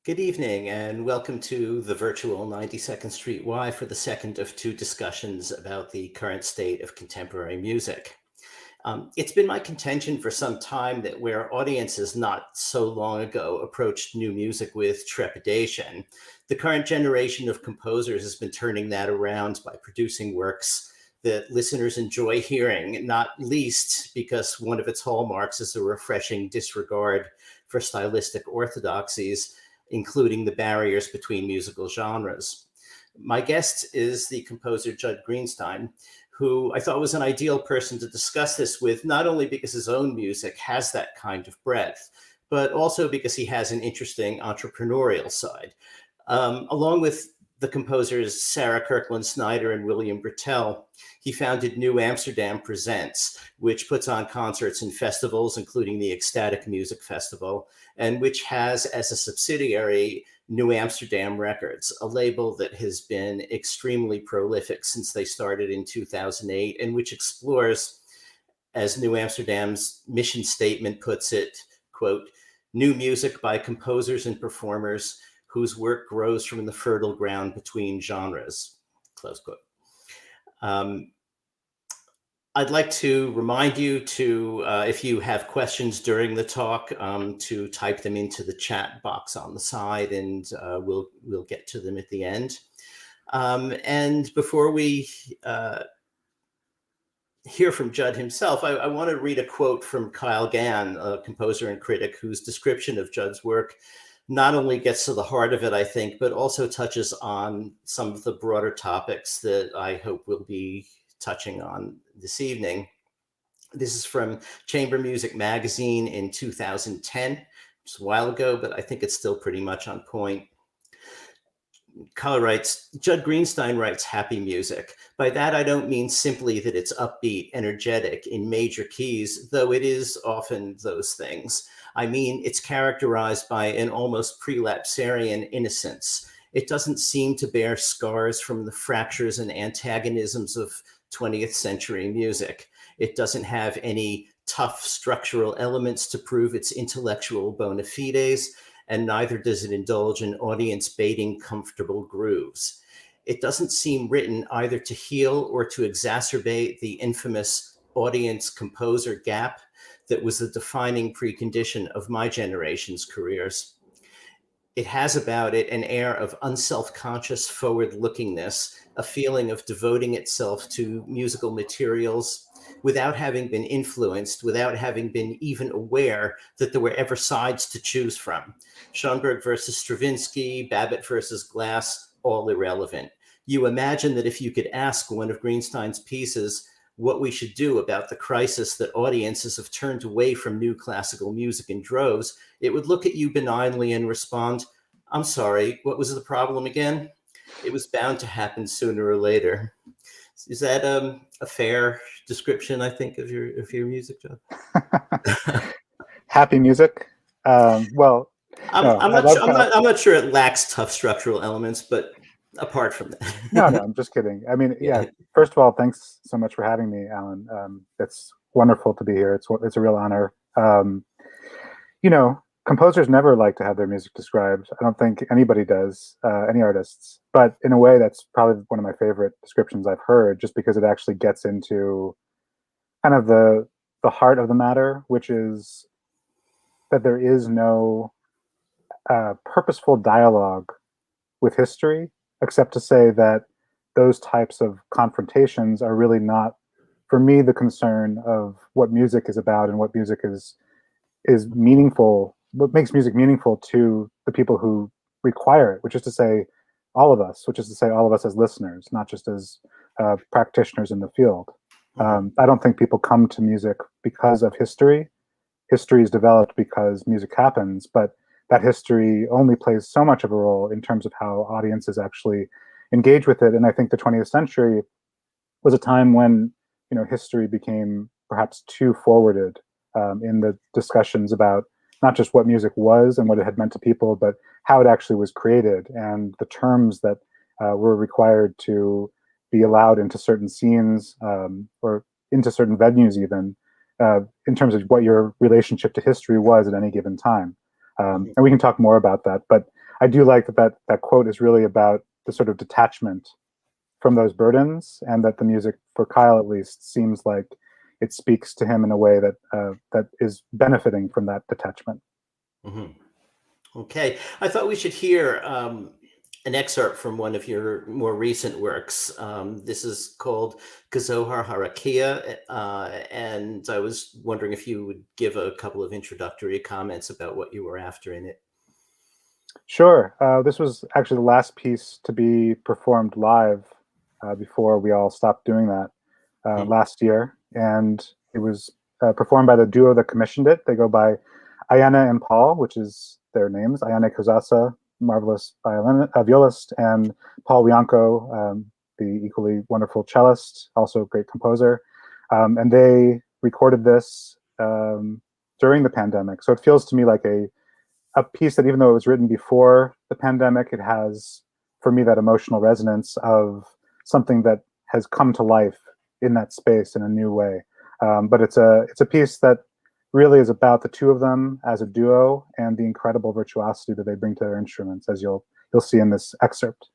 Good evening and welcome to the virtual 92nd Street Y for the second of two discussions about the current state of contemporary music. It's been my contention for some time that where audiences not so long ago approached new music with trepidation, the current generation of composers has been turning that around by producing works that listeners enjoy hearing, not least because one of its hallmarks is a refreshing disregard for stylistic orthodoxies, including the barriers between musical genres. My guest is the composer Judd Greenstein, who I thought was an ideal person to discuss this with, not only because his own music has that kind of breadth, but also because he has an interesting entrepreneurial side. Along with the composers Sarah Kirkland Snyder and William Brittell, he founded New Amsterdam Presents, which puts on concerts and festivals, including the Ecstatic Music Festival, and which has as a subsidiary New Amsterdam Records, a label that has been extremely prolific since they started in 2008, and which explores, as New Amsterdam's mission statement puts it, quote, new music by composers and performers whose work grows from the fertile ground between genres, close quote. I'd like to remind you to, if you have questions during the talk, to type them into the chat box on the side, and we'll get to them at the end. And before we hear from Judd himself, I want to read a quote from Kyle Gann, a composer and critic whose description of Judd's work not only gets to the heart of it, I think, but also touches on some of the broader topics that I hope we'll be touching on this evening. This is from Chamber Music Magazine in 2010, just a while ago, but I think it's still pretty much on point. Kyle writes, Judd Greenstein writes happy music. By that, I don't mean simply that it's upbeat, energetic, in major keys, though it is often those things. I mean, it's characterized by an almost prelapsarian innocence. It doesn't seem to bear scars from the fractures and antagonisms of 20th century music. It doesn't have any tough structural elements to prove its intellectual bona fides, and neither does it indulge in audience-baiting comfortable grooves. It doesn't seem written either to heal or to exacerbate the infamous audience-composer gap that was the defining precondition of my generation's careers. It has about it an air of unself-conscious forward-lookingness, a feeling of devoting itself to musical materials without having been influenced, without having been even aware that there were ever sides to choose from. Schoenberg versus Stravinsky, Babbitt versus Glass, all irrelevant. You imagine that if you could ask one of Greenstein's pieces what we should do about the crisis that audiences have turned away from new classical music in droves, it would look at you benignly and respond, I'm sorry, what was the problem again? It was bound to happen sooner or later. Is that a fair description, I think, of your music, John? Happy music. Well, I'm not sure it lacks tough structural elements, but apart from that. No, I'm just kidding. I mean, yeah. First of all, thanks so much for having me, Allan. It's wonderful to be here. It's a real honor. Composers never like to have their music described. I don't think anybody does, any artists. But in a way, that's probably one of my favorite descriptions I've heard, just because it actually gets into kind of the heart of the matter, which is that there is no purposeful dialogue with history, except to say that those types of confrontations are really not, for me, the concern of what music is about and what music is meaningful, what makes music meaningful to the people who require it, which is to say all of us, as listeners, not just as practitioners in the field. I don't think people come to music because of history. History is developed because music happens, but that history only plays so much of a role in terms of how audiences actually engage with it. And I think the 20th century was a time when, history became perhaps too forwarded in the discussions about not just what music was and what it had meant to people, but how it actually was created and the terms that were required to be allowed into certain scenes or into certain venues even, in terms of what your relationship to history was at any given time. And we can talk more about that. But I do like that quote is really about the sort of detachment from those burdens, and that the music, for Kyle at least, seems like it speaks to him in a way that that is benefiting from that detachment. Mm-hmm. Okay, I thought we should hear an excerpt from one of your more recent works. This is called Kazohar Harakia, and I was wondering if you would give a couple of introductory comments about what you were after in it. Sure. This was actually the last piece to be performed live before we all stopped doing that last year, and it was performed by the duo that commissioned it. They go by Ayana and Paul, which is their names. Ayana Kozasa, marvelous violist, and Paul Bianco, the equally wonderful cellist, also a great composer. And they recorded this during the pandemic. So it feels to me like a piece that, even though it was written before the pandemic, it has, for me, that emotional resonance of something that has come to life in that space in a new way. But it's a piece that really is about the two of them as a duo and the incredible virtuosity that they bring to their instruments, as you'll see in this excerpt.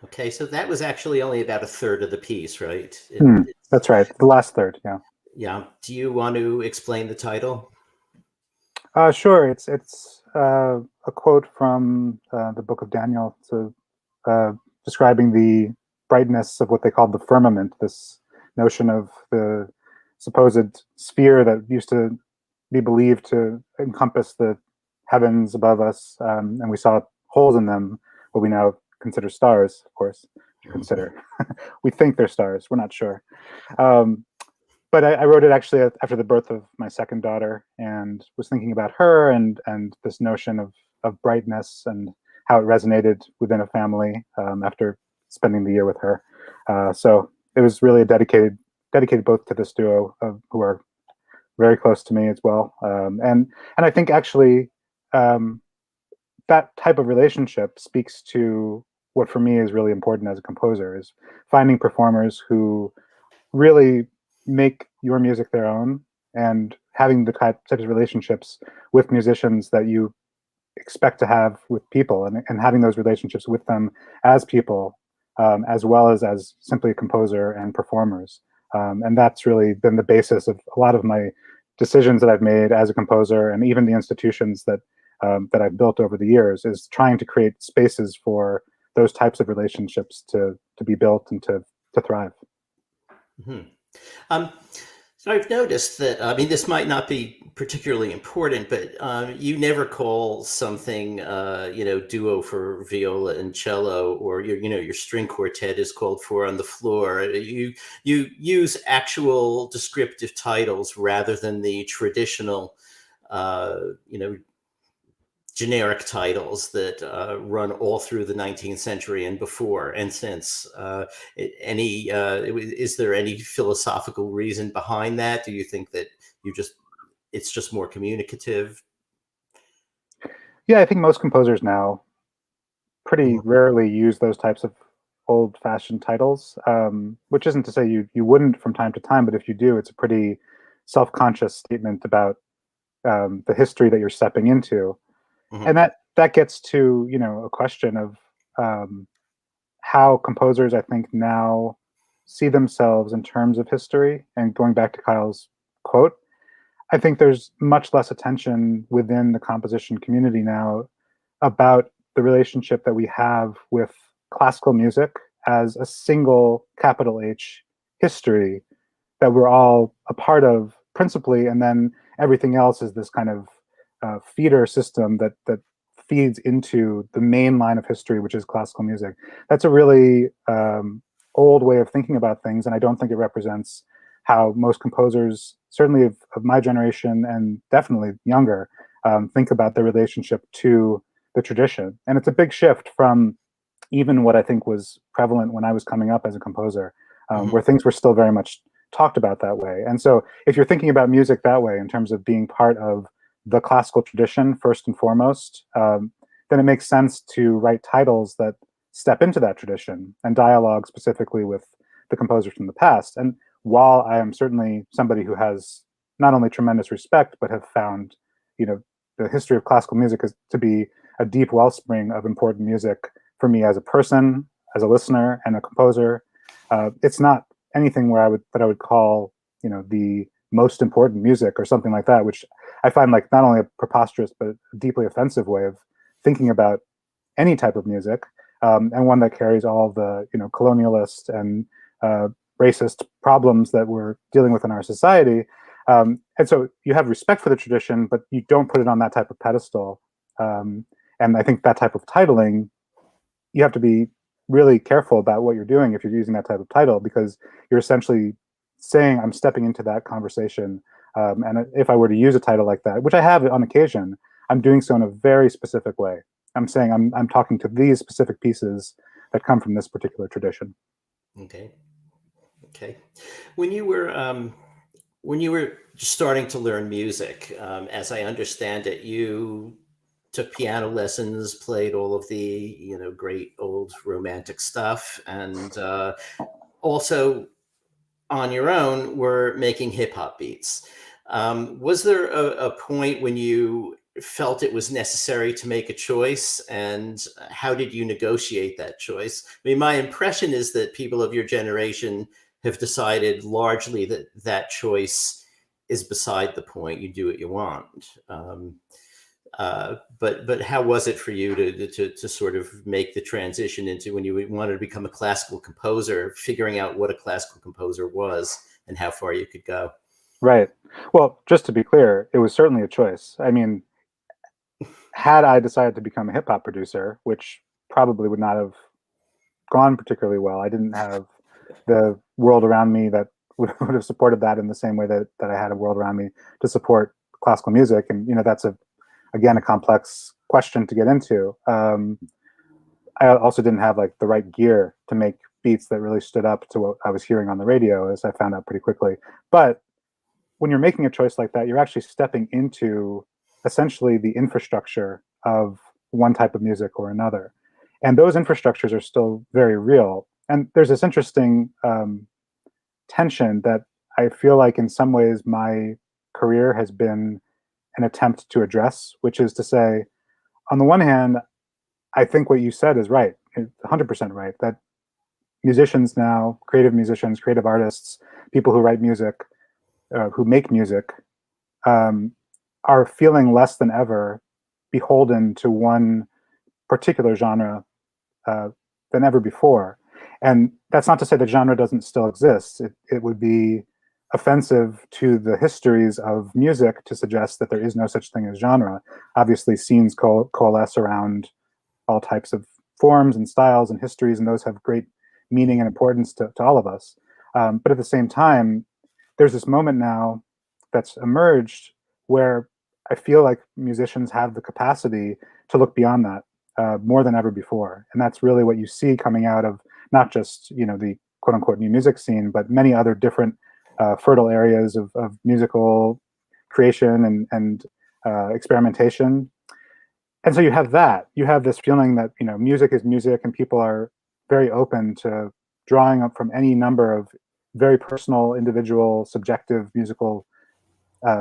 Okay, so that was actually only about a third of the piece, right? That's right. The last third, yeah. Yeah. Do you want to explain the title? Sure. It's a quote from the book of Daniel, so describing the brightness of what they called the firmament, this notion of the supposed sphere that used to be believed to encompass the heavens above us, and we saw holes in them, what we now consider stars, of course. Consider. We think they're stars. We're not sure. But I wrote it actually after the birth of my second daughter, and was thinking about her and this notion of brightness and how it resonated within a family after spending the year with her. So it was really dedicated both to this duo who are very close to me as well, and I think actually that type of relationship speaks to what for me is really important as a composer, is finding performers who really make your music their own, and having the types of relationships with musicians that you expect to have with people, and having those relationships with them as people, as well as simply a composer and performers. And that's really been the basis of a lot of my decisions that I've made as a composer, and even the institutions that I've built over the years, is trying to create spaces for those types of relationships to be built and to thrive. Mm-hmm. So I've noticed that, I mean, this might not be particularly important, but you never call something, duo for viola and cello, or your string quartet is called Four on the Floor. You use actual descriptive titles rather than the traditional, uh, you know, generic titles that run all through the 19th century and before and since. Is there any philosophical reason behind that? Do you think that it's just more communicative? Yeah, I think most composers now pretty Mhm. rarely use those types of old-fashioned titles, which isn't to say you wouldn't from time to time, but if you do, it's a pretty self-conscious statement about the history that you're stepping into, and Mhm. that gets to a question of um, how composers, I think, now see themselves in terms of history. And going back to Kyle's quote, I think there's much less attention within the composition community now about the relationship that we have with classical music as a single capital H history that we're all a part of principally, and then everything else is this kind of feeder system that feeds into the main line of history, which is classical music. That's a really old way of thinking about things, and I don't think it represents how most composers, certainly of my generation and definitely younger, think about the relationship to the tradition. And it's a big shift from even what I think was prevalent when I was coming up as a composer, where Mhm. things were still very much talked about that way. And so if you're thinking about music that way, in terms of being part of the classical tradition first and foremost, then it makes sense to write titles that step into that tradition and dialogue specifically with the composers from the past. And while I am certainly somebody who has not only tremendous respect, but have found, the history of classical music is to be a deep wellspring of important music for me as a person, as a listener, and a composer. It's not anything where I would call, the most important music or something like that, which I find like not only a preposterous but a deeply offensive way of thinking about any type of music, and one that carries all the colonialist and uh, racist problems that we're dealing with in our society. And so you have respect for the tradition, but you don't put it on that type of pedestal. And I think that type of titling, you have to be really careful about what you're doing if you're using that type of title, because you're essentially saying, I'm stepping into that conversation. And if I were to use a title like that, which I have on occasion, I'm doing so in a very specific way. I'm saying I'm talking to these specific pieces that come from this particular tradition. Okay. Okay. When you were starting to learn music, as I understand it, you took piano lessons, played all of the great old romantic stuff, and also on your own were making hip hop beats. Was there a point when you felt it was necessary to make a choice, and how did you negotiate that choice? I mean, my impression is that people of your generation have decided largely that that choice is beside the point. You do what you want. But how was it for you to sort of make the transition into, when you wanted to become a classical composer, figuring out what a classical composer was and how far you could go? Right. Well, just to be clear, it was certainly a choice. I mean, had I decided to become a hip hop producer, which probably would not have gone particularly well, I didn't have the world around me that would have supported that in the same way that I had a world around me to support classical music. And, that's again, a complex question to get into. I also didn't have like the right gear to make beats that really stood up to what I was hearing on the radio, as I found out pretty quickly. But when you're making a choice like that, you're actually stepping into essentially the infrastructure of one type of music or another. And those infrastructures are still very real. And there's this interesting tension that I feel like in some ways my career has been an attempt to address, which is to say, on the one hand, I think what you said is right, 100% right, that musicians now, creative musicians, creative artists, people who write music, who make music, are feeling less than ever beholden to one particular genre than ever before. And that's not to say that genre doesn't still exist. It would be offensive to the histories of music to suggest that there is no such thing as genre. Obviously, scenes coalesce around all types of forms and styles and histories, and those have great meaning and importance to all of us. But at the same time, there's this moment now that's emerged where I feel like musicians have the capacity to look beyond that more than ever before. And that's really what you see coming out of not just the quote unquote new music scene, but many other different fertile areas of musical creation and experimentation. And so you have that. You have this feeling that music is music, and people are very open to drawing up from any number of very personal, individual, subjective musical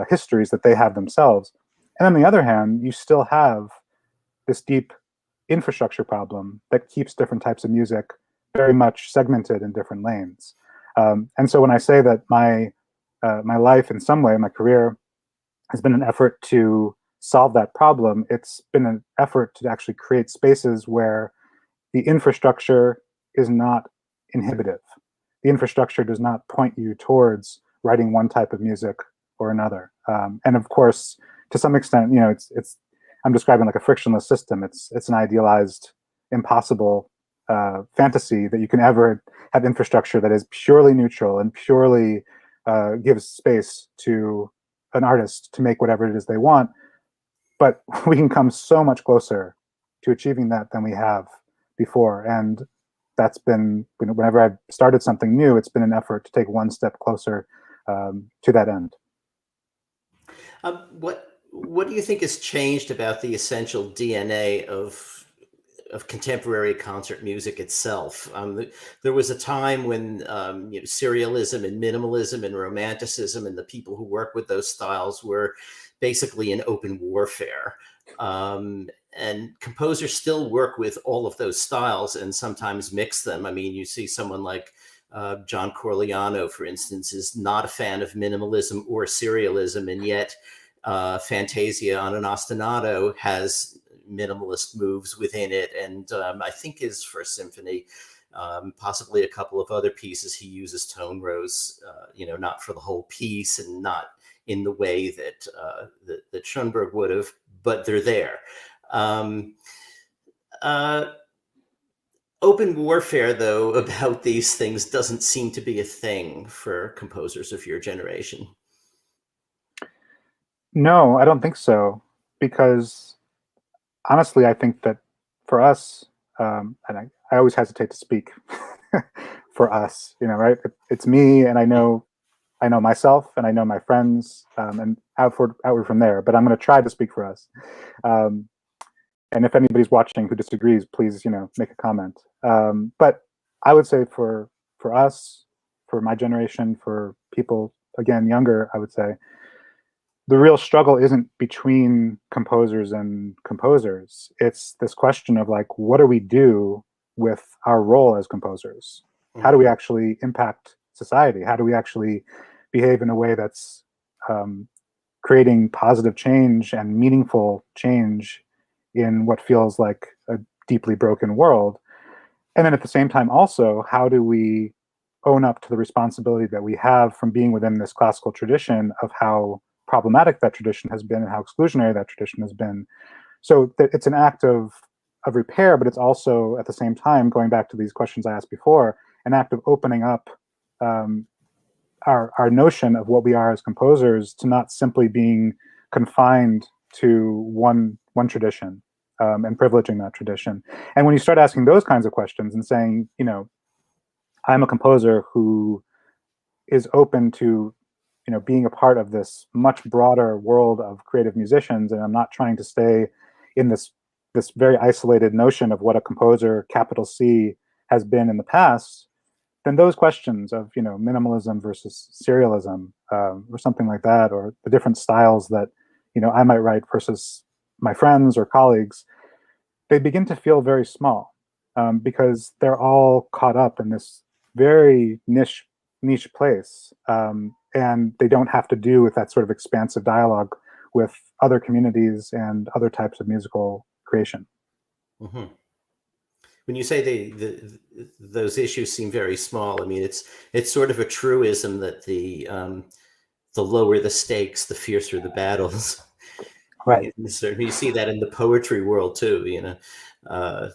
histories that they have themselves. And on the other hand, you still have this deep infrastructure problem that keeps different types of music very much segmented in different lanes. And so when I say that my life, in some way, my career, has been an effort to solve that problem, it's been an effort to actually create spaces where the infrastructure is not inhibitive. The infrastructure does not point you towards writing one type of music or another. And of course, to some extent, it's I'm describing like a frictionless system. It's an idealized, impossible fantasy that you can ever have infrastructure that is purely neutral and purely gives space to an artist to make whatever it is they want. But we can come so much closer to achieving that than we have before. And that's been, whenever I've started something new, it's been an effort to take one step closer to that end. What do you think has changed about the essential DNA of contemporary concert music itself? There was a time when serialism and minimalism and romanticism and the people who work with those styles were basically in open warfare. And composers still work with all of those styles and sometimes mix them. I mean, you see someone like John Corigliano, for instance, is not a fan of minimalism or serialism, and yet Fantasia on an ostinato has minimalist moves within it. And I think his first symphony, possibly a couple of other pieces, he uses tone rows, not for the whole piece and not in the way that Schoenberg would have, but they're there. Open warfare, though, about these things doesn't seem to be a thing for composers of your generation. No, I don't think so, because honestly, I think that for us, and I always hesitate to speak for us, right? It's me, and I know myself, and I know my friends, and outward from there. But I'm going to try to speak for us. And if anybody's watching who disagrees, please, make a comment. But I would say for us, for my generation, for people again younger, I would say the real struggle isn't between composers and composers. It's this question of like, what do we do with our role as composers? How do we actually impact society? How do we actually behave in a way that's creating positive change and meaningful change in what feels like a deeply broken world. And then at the same time, also, how do we own up to the responsibility that we have from being within this classical tradition of how problematic that tradition has been and how exclusionary that tradition has been? So it's an act of repair, but it's also at the same time, going back to these questions I asked before, an act of opening up our notion of what we are as composers to not simply being confined to one tradition, and privileging that tradition. And when you start asking those kinds of questions and saying, you know, I'm a composer who is open to, you know, being a part of this much broader world of creative musicians, and I'm not trying to stay in this very isolated notion of what a composer, capital C, has been in the past, then those questions of, you know, minimalism versus serialism, or something like that, or the different styles that, you know, I might write versus my friends or colleagues, they begin to feel very small, because they're all caught up in this very niche place, and they don't have to do with that sort of expansive dialogue with other communities and other types of musical creation. Mm-hmm. When you say those issues seem very small, I mean, it's sort of a truism that the lower the stakes, the fiercer the battles. Right. You see that in the poetry world too. You know, a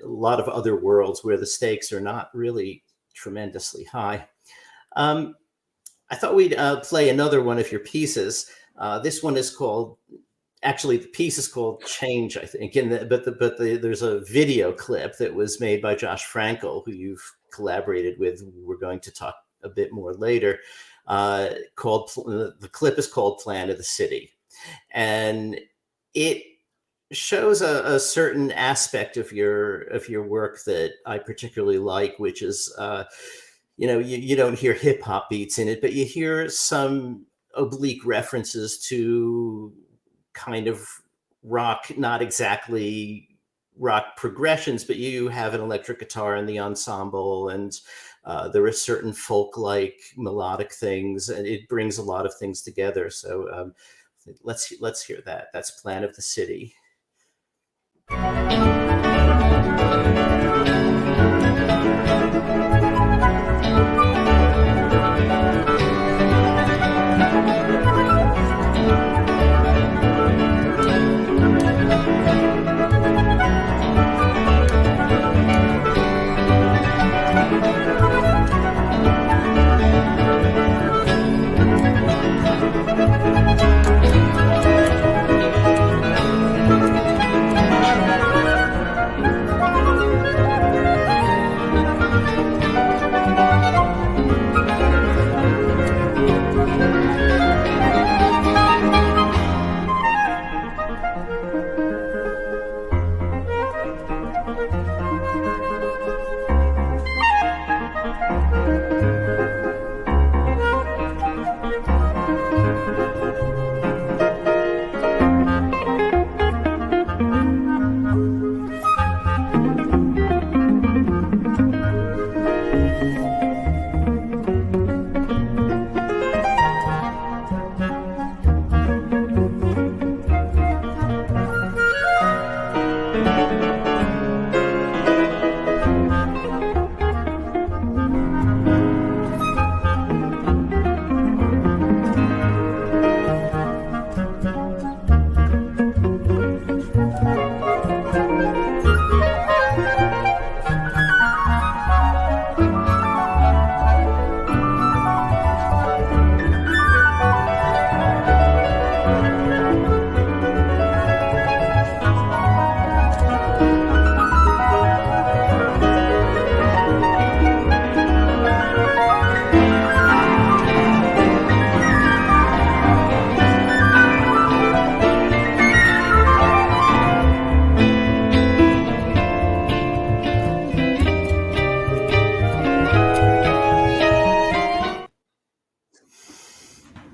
lot of other worlds where the stakes are not really tremendously high. I thought we'd play another one of your pieces. This one is called. Actually, the piece is called "Change," I think. But there's a video clip that was made by Josh Frankel, who you've collaborated with. We're going to talk a bit more later. The clip is called "Plan of the City," and it shows a certain aspect of your work that I particularly like, which is, you know, you don't hear hip hop beats in it, but you hear some oblique references to kind of rock, not exactly rock progressions, but you have an electric guitar in the ensemble, and there are certain folk-like melodic things, and it brings a lot of things together. So let's hear that. That's Plan of the City.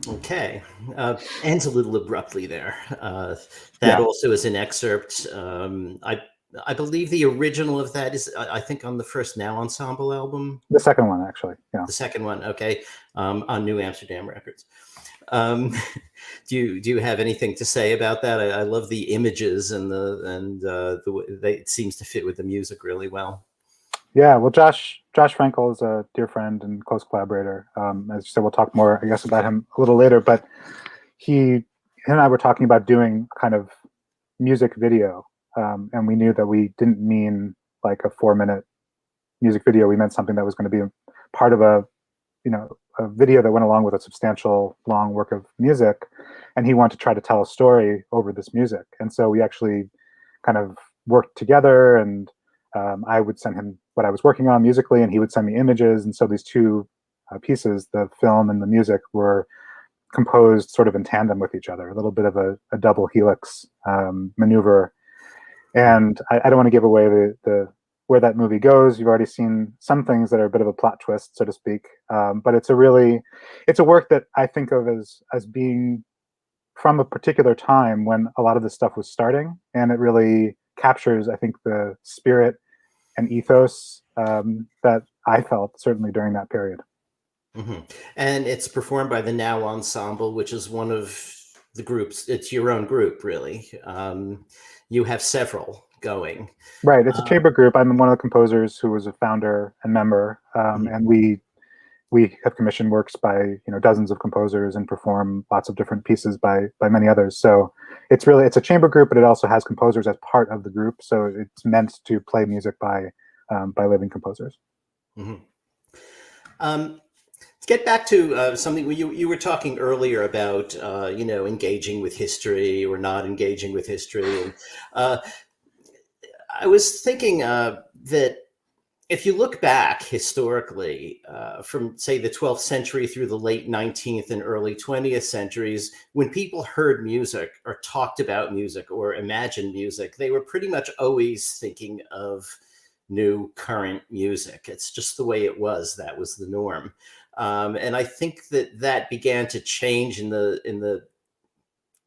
Okay, ends a little abruptly there. That also is an excerpt. I believe the original of that is, I think, on the first Now Ensemble album. The second one, actually. Yeah. The second one, okay, on New Amsterdam Records. Um, do you have anything to say about that? I love the images and it seems to fit with the music really well. Yeah, well, Josh Frankel is a dear friend and close collaborator. As you said, we'll talk more, I guess, about him a little later. But he and I were talking about doing kind of music video, and we knew that we didn't mean like a 4-minute music video. We meant something that was going to be part of a video that went along with a substantial long work of music, and he wanted to try to tell a story over this music. And so we actually kind of worked together, and I would send him what I was working on musically, and he would send me images. And so these two pieces, the film and the music, were composed sort of in tandem with each other, a little bit of a double helix maneuver. And I don't want to give away the where that movie goes. You've already seen some things that are a bit of a plot twist, so to speak. But it's a work that I think of as being from a particular time when a lot of this stuff was starting, and it really captures, I think, the spirit and ethos that I felt certainly during that period. Mm-hmm. And it's performed by the Now Ensemble, which is one of the groups. It's your own group, really. You have several going. Right, it's a chamber group. I'm one of the composers who was a founder and member, and we have commissioned works by dozens of composers and perform lots of different pieces by many others. So it's a chamber group, but it also has composers as part of the group. So it's meant to play music by living composers. Mm-hmm. Let's get back to something you were talking earlier about, engaging with history or not engaging with history. And I was thinking that if you look back historically, from say the 12th century through the late 19th and early 20th centuries, when people heard music or talked about music or imagined music, they were pretty much always thinking of new current music. It's just the way it was. That was the norm. And I think that began to change in the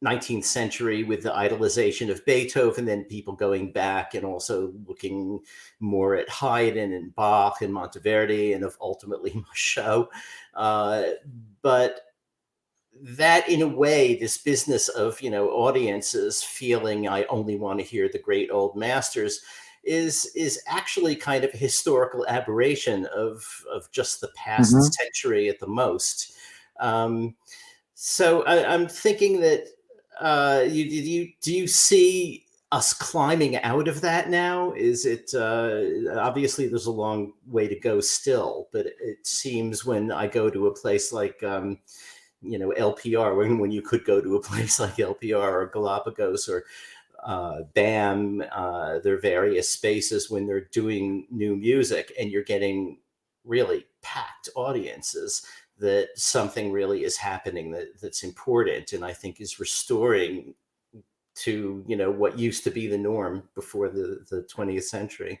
19th century with the idolization of Beethoven, then people going back and also looking more at Haydn and Bach and Monteverdi and ultimately Michaud. But that, in a way, this business of audiences feeling I only want to hear the great old masters is actually kind of a historical aberration of just the past century at the most. So I'm thinking that do you see us climbing out of that now? Is it obviously there's a long way to go still, but it seems when I go to a place like LPR, when you could go to a place like LPR or Galapagos or BAM, their various spaces when they're doing new music and you're getting really packed audiences, that something really is happening that's important and I think is restoring to what used to be the norm before the 20th century.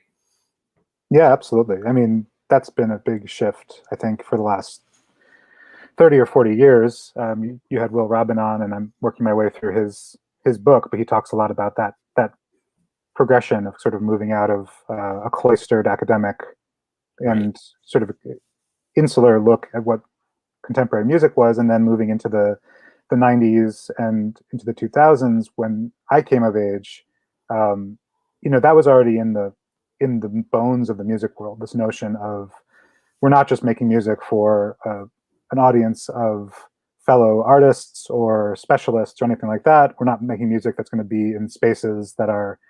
Yeah, absolutely. I mean, that's been a big shift, I think, for the last 30 or 40 years. You had Will Robin on, and I'm working my way through his book, but he talks a lot about that progression of sort of moving out of a cloistered academic and sort of insular look at what contemporary music was, and then moving into the 90s and into the 2000s when I came of age. That was already in the bones of the music world, this notion of we're not just making music for an audience of fellow artists or specialists or anything like that. We're not making music that's going to be in spaces that are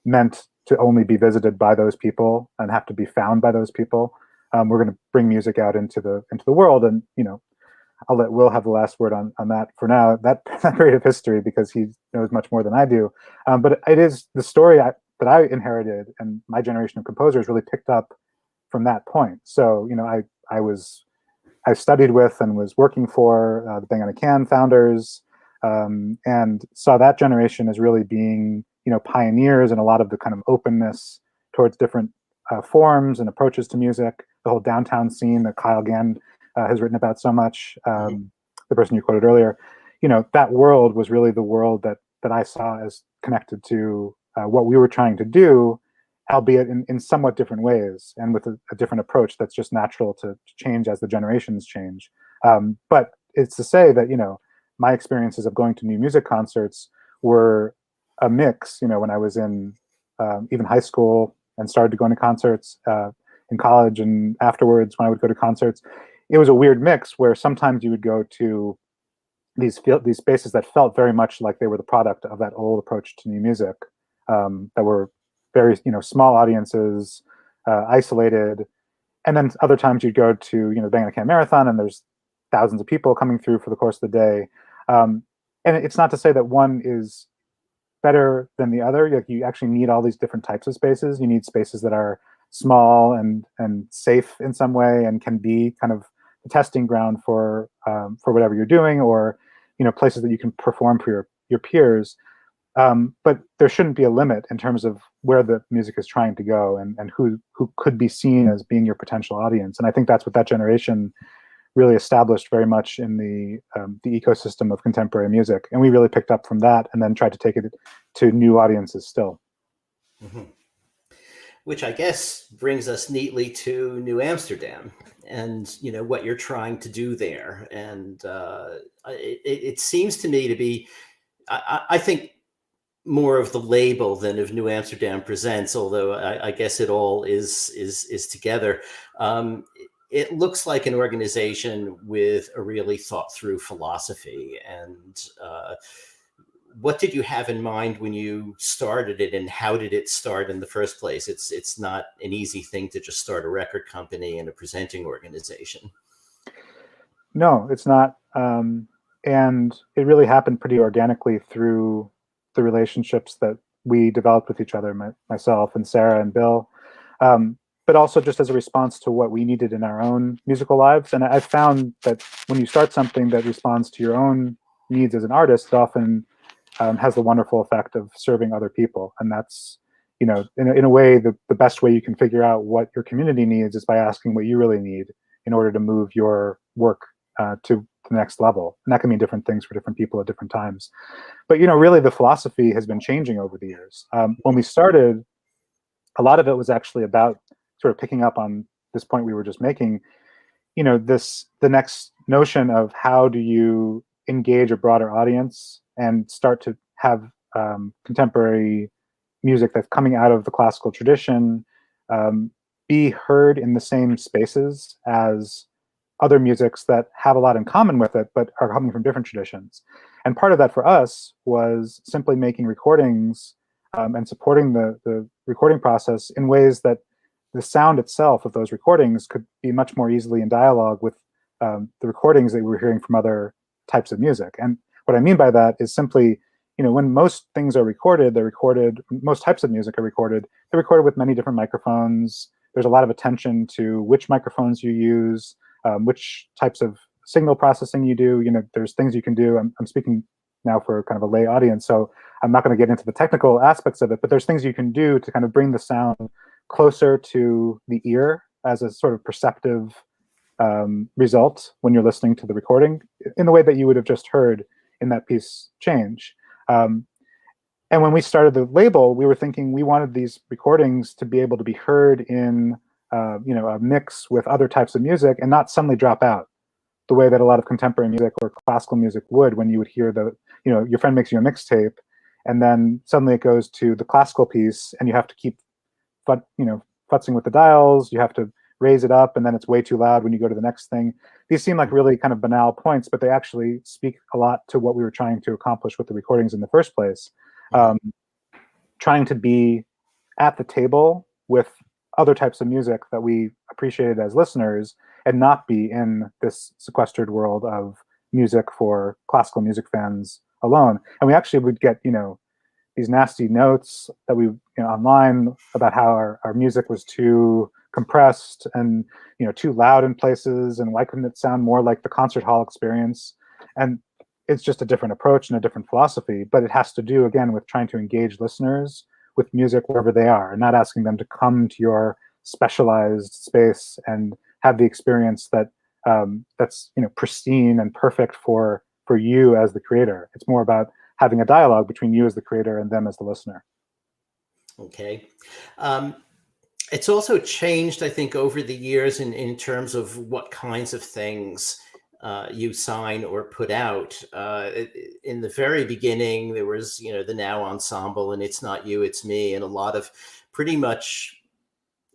meant to only be visited by those people and have to be found by those people. We're going to bring music out into the world, and I'll let Will have the last word on that for now. That period of history, because he knows much more than I do. But it is the story that I inherited, and my generation of composers really picked up from that point. So I studied with and was working for the Bang on a Can founders, and saw that generation as really being pioneers in a lot of the kind of openness towards different forms and approaches to music. The whole downtown scene that Kyle Gann has written about so much, the person you quoted earlier, that world was really the world that I saw as connected to what we were trying to do, albeit in somewhat different ways and with a different approach that's just natural to change as the generations change. But it's to say that my experiences of going to new music concerts were a mix. When I was in even high school and started to go to concerts in college, and afterwards when I would go to concerts, it was a weird mix where sometimes you would go to these spaces that felt very much like they were the product of that old approach to new music, that were very small audiences, isolated. And then other times you'd go to the Bang on a Can Marathon, and there's thousands of people coming through for the course of the day. And it's not to say that one is better than the other. Like, you actually need all these different types of spaces. You need spaces that are small and safe in some way, and can be kind of the testing ground for whatever you're doing, or places that you can perform for your peers. But there shouldn't be a limit in terms of where the music is trying to go, and who could be seen as being your potential audience. And I think that's what that generation really established very much in the ecosystem of contemporary music. And we really picked up from that and then tried to take it to new audiences still. Mm-hmm. Which I guess brings us neatly to New Amsterdam and what you're trying to do there. And it seems to me to be, I think, more of the label than of New Amsterdam Presents, although I guess it all is together. It looks like an organization with a really thought through philosophy. And what did you have in mind when you started it, and how did it start in the first place? It's not an easy thing to just start a record company and a presenting organization. No, it's not. And it really happened pretty organically through the relationships that we developed with each other, myself and Sarah and Bill, but also just as a response to what we needed in our own musical lives. And I found that when you start something that responds to your own needs as an artist, it often has the wonderful effect of serving other people. And that's, in a way, the best way you can figure out what your community needs is by asking what you really need in order to move your work to the next level. And that can mean different things for different people at different times. But really the philosophy has been changing over the years. When we started, a lot of it was actually about sort of picking up on this point we were just making. The next notion of how do you engage a broader audience and start to have contemporary music that's coming out of the classical tradition be heard in the same spaces as other musics that have a lot in common with it, but are coming from different traditions. And part of that for us was simply making recordings and supporting the recording process in ways that the sound itself of those recordings could be much more easily in dialogue with the recordings that we were hearing from other types of music. And what I mean by that is simply, when most things are recorded, most types of music are recorded, they're recorded with many different microphones. There's a lot of attention to which microphones you use, which types of signal processing you do. There's things you can do. I'm speaking now for kind of a lay audience, so I'm not going to get into the technical aspects of it, but there's things you can do to kind of bring the sound closer to the ear as a sort of perceptive result when you're listening to the recording, in the way that you would have just heard in that piece change. And when we started the label, we were thinking we wanted these recordings to be able to be heard in a mix with other types of music and not suddenly drop out the way that a lot of contemporary music or classical music would, when you would hear your friend makes you a mixtape and then suddenly it goes to the classical piece and you have to keep futzing with the dials, you have to raise it up, and then it's way too loud when you go to the next thing. These seem like really kind of banal points, but they actually speak a lot to what we were trying to accomplish with the recordings in the first place. Trying to be at the table with other types of music that we appreciated as listeners, and not be in this sequestered world of music for classical music fans alone. And we actually would get, these nasty notes that we online about how our music was too compressed and too loud in places, and why couldn't it sound more like the concert hall experience. And it's just a different approach and a different philosophy, but it has to do again with trying to engage listeners with music wherever they are, and not asking them to come to your specialized space and have the experience that's pristine and perfect for you as the creator. It's more about having a dialogue between you as the creator and them as the listener. Okay. It's also changed, I think, over the years in terms of what kinds of things you sign or put out. In the very beginning, there was, the Now Ensemble and It's Not You, It's Me, and a lot of pretty much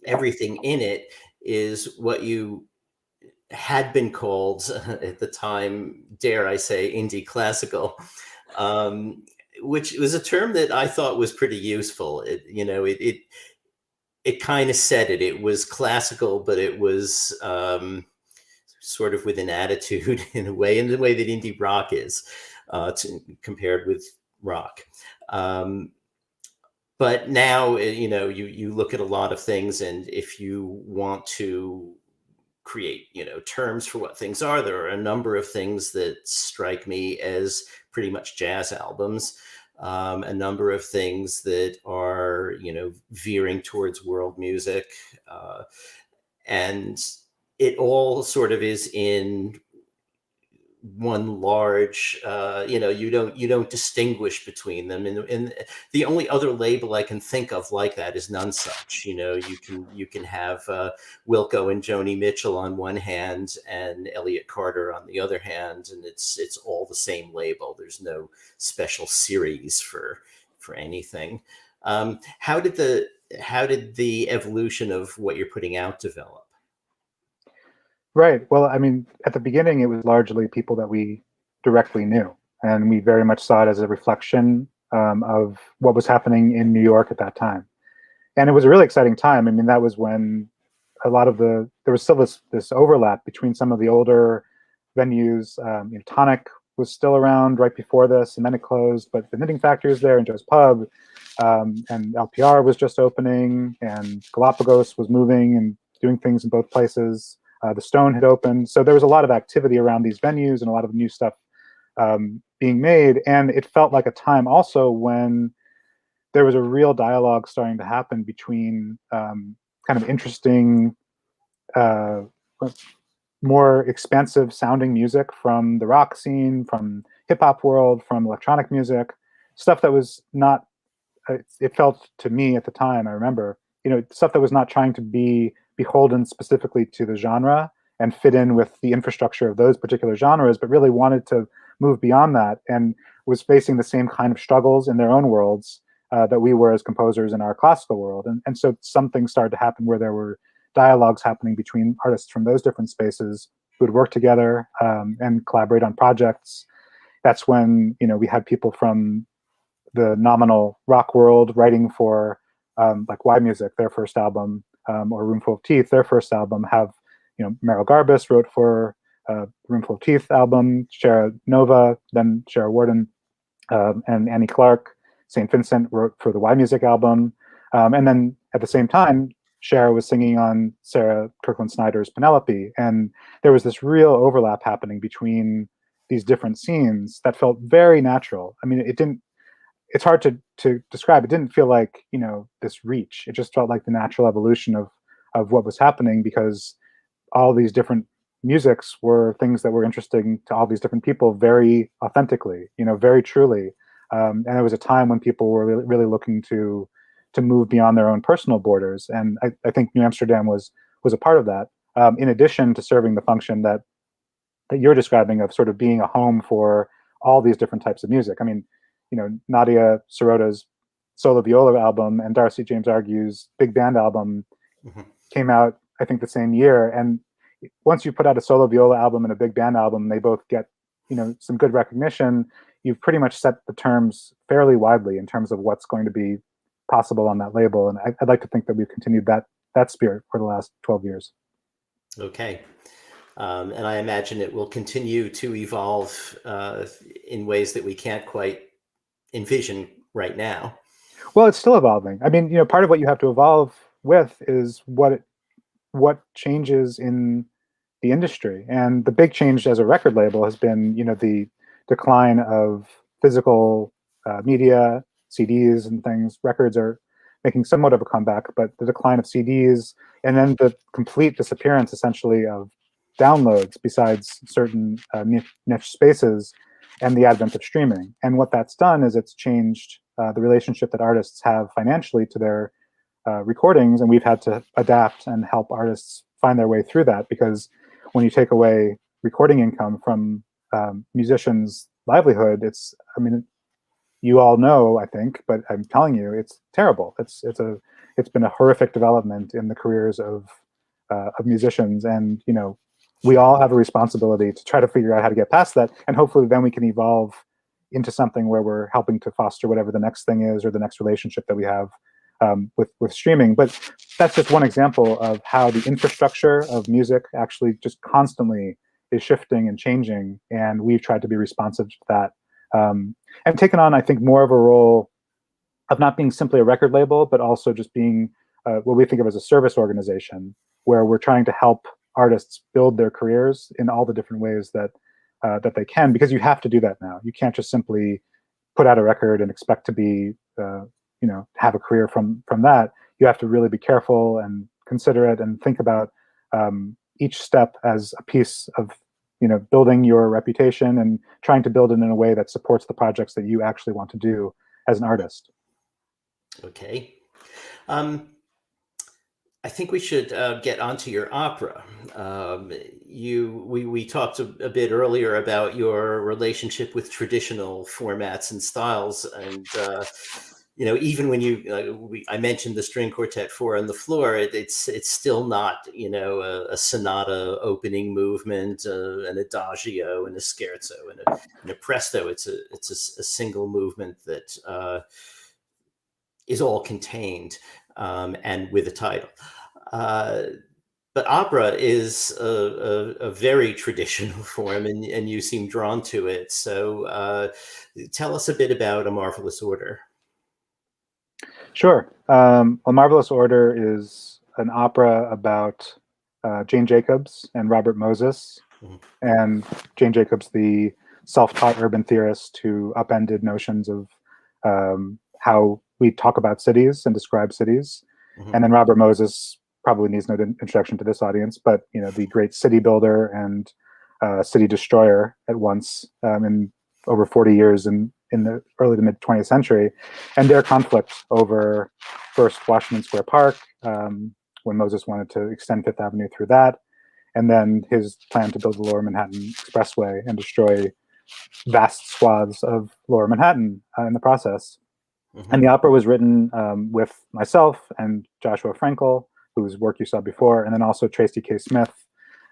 everything in it is what you had been called at the time, dare I say, indie classical, which was a term that I thought was pretty useful. It kind of said it. It was classical, but it was sort of with an attitude in the way that indie rock is, compared with rock. But now, you look at a lot of things, and if you want to create, terms for what things are, there are a number of things that strike me as pretty much jazz albums. A number of things that are, veering towards world music. And it all sort of is in one large, you don't distinguish between them, and the only other label I can think of like that is None Such. You can have Wilco and Joni Mitchell on one hand and Elliott Carter on the other hand, and it's all the same label. There's no special series for anything. How did the evolution of what you're putting out develop? Right. Well, I mean, at the beginning, it was largely people that we directly knew, and we very much saw it as a reflection of what was happening in New York at that time. And it was a really exciting time. I mean, that was when a lot of there was still this overlap between some of the older venues. Tonic was still around right before this, and then it closed. But the Knitting Factory was there, and Joe's Pub, and LPR was just opening, and Galapagos was moving and doing things in both places. The Stone had opened, so there was a lot of activity around these venues and a lot of new stuff being made. And it felt like a time also when there was a real dialogue starting to happen between kind of interesting, more expansive sounding music from the rock scene, from hip hop world, from electronic music, stuff that was not, it felt to me at the time, I remember, stuff that was not trying to be beholden specifically to the genre and fit in with the infrastructure of those particular genres, but really wanted to move beyond that and was facing the same kind of struggles in their own worlds that we were as composers in our classical world. And so something started to happen where there were dialogues happening between artists from those different spaces who would work together and collaborate on projects. That's when we had people from the nominal rock world writing for like Y Music, their first album, or Roomful of Teeth, their first album, have, Merrill Garbus wrote for Roomful of Teeth album, Shara Nova, then Shara Warden, and Annie Clark, St. Vincent wrote for the Y Music album. And then at the same time, Shara was singing on Sarah Kirkland Snyder's Penelope. And there was this real overlap happening between these different scenes that felt very natural. I mean, it's hard to describe. It didn't feel like, this reach. It just felt like the natural evolution of what was happening, because all these different musics were things that were interesting to all these different people very authentically, very truly. And it was a time when people were really, really looking to move beyond their own personal borders. And I think New Amsterdam was a part of that, in addition to serving the function that you're describing of sort of being a home for all these different types of music. I mean, Nadia Sirota's solo viola album and Darcy James Argue's big band album came out, I think, the same year. And once you put out a solo viola album and a big band album, they both get, some good recognition. You've pretty much set the terms fairly widely in terms of what's going to be possible on that label. And I'd like to think that we've continued that spirit for the last 12 years. Okay. And I imagine it will continue to evolve in ways that we can't quite envision right now. Well, it's still evolving. I mean, part of what you have to evolve with is what changes in the industry. And the big change as a record label has been, the decline of physical media, CDs and things. Records are making somewhat of a comeback, but the decline of CDs, and then the complete disappearance, essentially, of downloads besides certain niche spaces, and the advent of streaming. And what that's done is it's changed the relationship that artists have financially to their recordings, and we've had to adapt and help artists find their way through that, because when you take away recording income from musicians' livelihood, I mean, you all know, I think, but I'm telling you, it's terrible. It's been a horrific development in the careers of musicians, and we all have a responsibility to try to figure out how to get past that, and hopefully then we can evolve into something where we're helping to foster whatever the next thing is, or the next relationship that we have with streaming. But that's just one example of how the infrastructure of music actually just constantly is shifting and changing, and we've tried to be responsive to that, and taken on, I think, more of a role of not being simply a record label, but also just being what we think of as a service organization, where we're trying to help artists build their careers in all the different ways that they can, because you have to do that now. You can't just simply put out a record and expect to be have a career from that. You have to really be careful and considerate and think about each step as a piece of building your reputation and trying to build it in a way that supports the projects that you actually want to do as an artist. Okay. I think we should get onto your opera. We talked a bit earlier about your relationship with traditional formats and styles, and even when I mentioned the string quartet 4 on the floor, it's still not a sonata opening movement, an adagio, and a scherzo, and a presto. It's a single movement that is all contained. And with a title. But opera is a very traditional form, and you seem drawn to it. So tell us a bit about A Marvelous Order. Sure. A Marvelous Order is an opera about Jane Jacobs and Robert Moses. Mm-hmm. And Jane Jacobs, the self-taught urban theorist who upended notions of how we talk about cities and describe cities. Mm-hmm. And then Robert Moses probably needs no introduction to this audience, but the great city builder and city destroyer at once in over 40 years in the early to mid 20th century, and their conflict over first Washington Square Park, when Moses wanted to extend Fifth Avenue through that, and then his plan to build the Lower Manhattan Expressway and destroy vast swaths of Lower Manhattan in the process. Mm-hmm. And the opera was written with myself and Joshua Frankel, whose work you saw before, and then also Tracy K. Smith,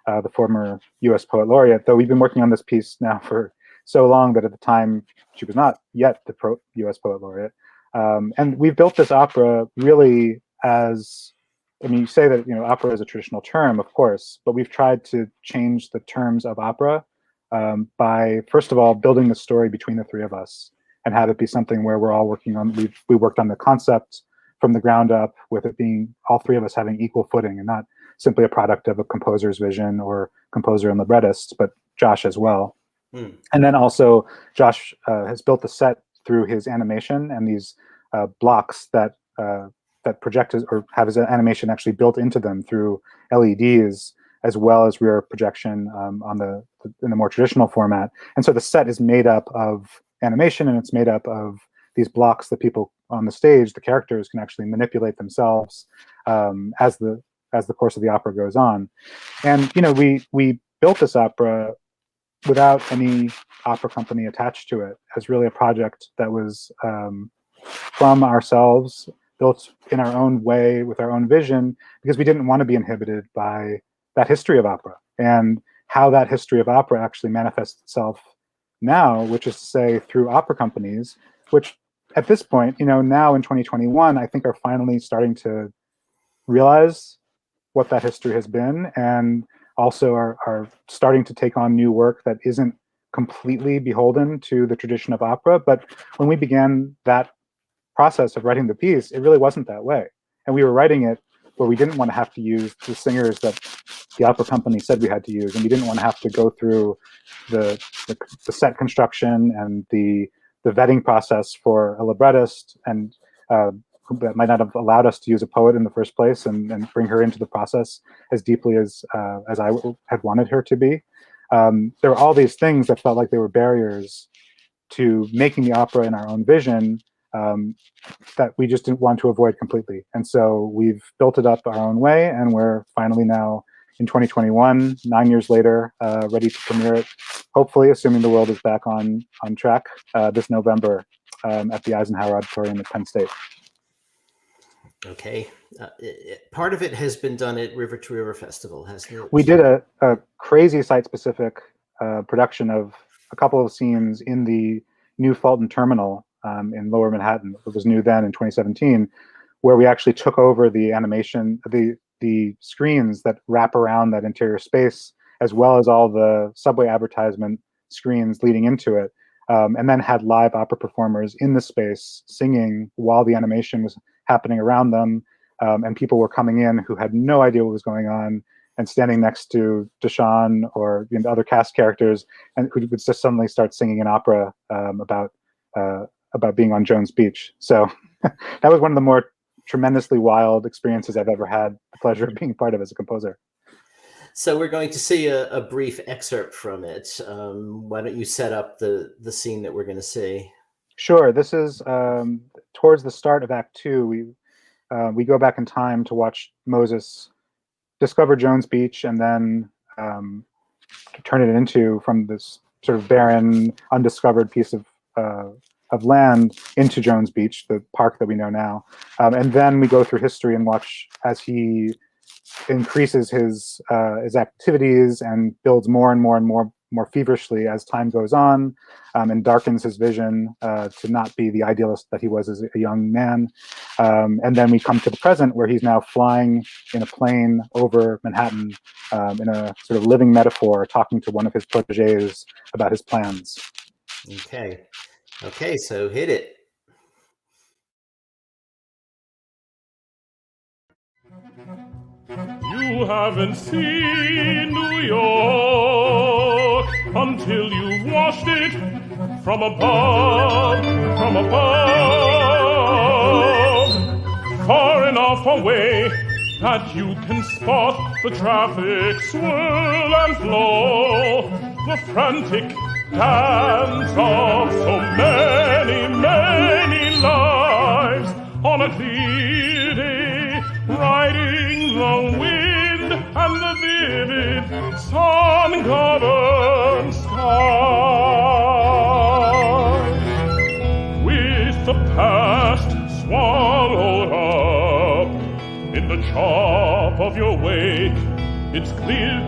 the former U.S. Poet Laureate, though we've been working on this piece now for so long that at the time she was not yet the U.S. Poet Laureate. And we've built this opera really as, you say that opera is a traditional term, of course, but we've tried to change the terms of opera by, first of all, building the story between the three of us, and have it be something where we're all working on, we worked on the concept from the ground up, with it being all three of us having equal footing and not simply a product of a composer's vision or composer and librettist, but Josh as well. Mm. And then also Josh has built the set through his animation and these blocks that project or have his animation actually built into them through LEDs, as well as rear projection in the more traditional format. And so the set is made up of animation, and it's made up of these blocks that people on the stage, the characters, can actually manipulate themselves as the course of the opera goes on. And we built this opera without any opera company attached to it, as really a project that was from ourselves, built in our own way with our own vision, because we didn't want to be inhibited by that history of opera and how that history of opera actually manifests itself now, which is to say through opera companies, which at this point, now in 2021, I think are finally starting to realize what that history has been, and also are starting to take on new work that isn't completely beholden to the tradition of opera. But when we began that process of writing the piece, it really wasn't that way. And we were writing it where we didn't want to have to use the singers that the opera company said we had to use, and we didn't want to have to go through the set construction and the vetting process for a librettist, and that might not have allowed us to use a poet in the first place and bring her into the process as deeply as I had wanted her to be. There were all these things that felt like they were barriers to making the opera in our own vision, that we just didn't want to avoid completely. And so we've built it up our own way, and we're finally now in 2021, 9 years later, ready to premiere it, hopefully, assuming the world is back on track, this November at the Eisenhower Auditorium at Penn State. Okay. Part of it has been done at River to River Festival, hasn't it? We did a crazy site-specific production of a couple of scenes in the new Fulton Terminal in Lower Manhattan. It was new then in 2017, where we actually took over the animation, the screens that wrap around that interior space, as well as all the subway advertisement screens leading into it, and then had live opera performers in the space singing while the animation was happening around them, and people were coming in who had no idea what was going on and standing next to Deshawn or other cast characters, and who would just suddenly start singing an opera about being on Jones Beach. So that was one of the more tremendously wild experiences I've ever had the pleasure of being part of as a composer. So we're going to see a brief excerpt from it. Why don't you set up the scene that we're going to see? Sure. This is towards the start of Act 2. We go back in time to watch Moses discover Jones Beach and then turn it into, from this sort of barren, undiscovered piece of land into Jones Beach, the park that we know now. And then we go through history and watch as he increases his activities and builds more and more and more feverishly as time goes on, and darkens his vision to not be the idealist that he was as a young man. And then we come to the present, where he's now flying in a plane over Manhattan in a sort of living metaphor, talking to one of his proteges about his plans. Okay, so hit it. You haven't seen New York until you've watched it from above, far enough away that you can spot the traffic swirl and flow, the frantic dance of so many, many lives on a clear day, riding the wind and the vivid sun-governed sky, with the past swallowed up in the chop of your wake. It's clear,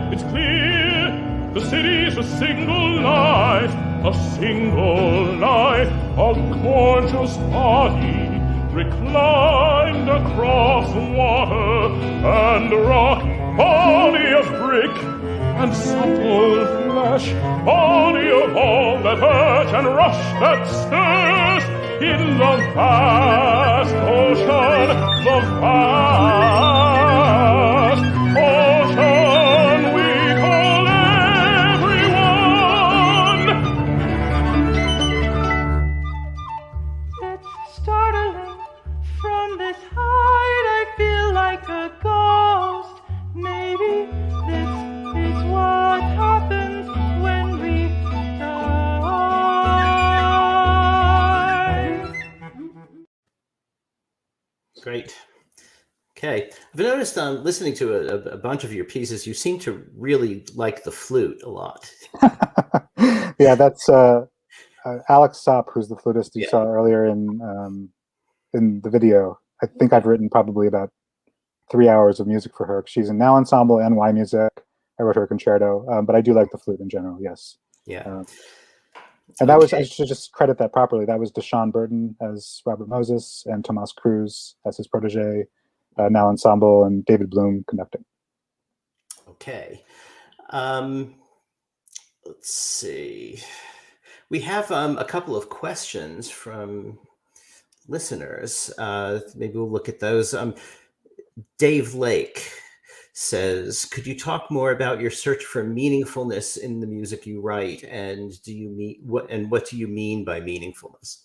the city's a single life, a gorgeous body reclined across water and rock, body of brick and supple flesh, body of all that hurt and rush that stirs in the vast ocean, the vast ocean we call everyone. It's startling. From this height I feel like a ghost. Maybe this is what happens when we die. Great. Okay. I've noticed listening to a bunch of your pieces, you seem to really like the flute a lot. Yeah, that's Alex Sopp, who's the flutist you saw earlier in the video. I think I've written probably about 3 hours of music for her. She's in Now Ensemble and Y Music. I wrote her a concerto, but I do like the flute in general, yes. Yeah. And that was, I should just credit that properly, that was Deshawn Burton as Robert Moses and Tomas Cruz as his protege, Now Ensemble, and David Bloom conducting. Okay. Let's see. We have a couple of questions from listeners. Maybe we'll look at those. Dave Lake says, could you talk more about your search for meaningfulness in the music you write, and what do you mean by meaningfulness?